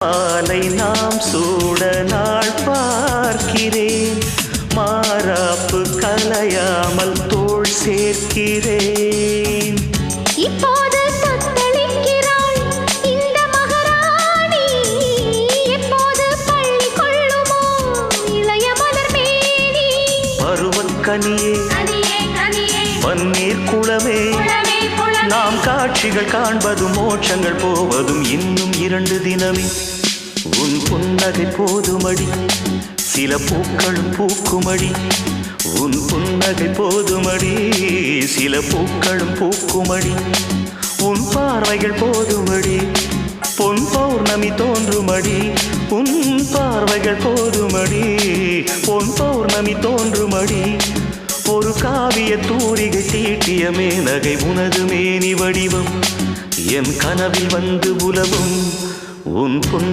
மாலை நாம் சூட நாள் பார்க்கிறேன், மாறாப்பு கலையாமல் தோள் சேர்க்கிறேன். இப்போது தத்தளிக்கிறாள் இந்த மகாராணி, எப்போது பள்ளி கொள்ளுமோ இளைய மலர் மேனி. பருவக்கனியே பன்னீர் குளமே, நாம் காட்சிகள் காண்பதும் மோட்சங்கள் போவதும் இன்னும் 2 தினமே. உன் புன்னகை போதுமடி, சில பூக்களும் பூக்குமடி. உன் புன்னகை போதுமடி, சில பூக்களும் பூக்குமடி. உன் பார்வைகள் போதுமடி, பொன் பௌர்ணமி தோன்றுமடி. உன் பார்வைகள் போதுமடி, பொன் பௌர்ணமி தோன்றுமடி. ஒரு காவிய தூரிகை தீட்டிய மேனகை உனது மேனி வடிவம் என் கனவில் வந்து உலவும். உன்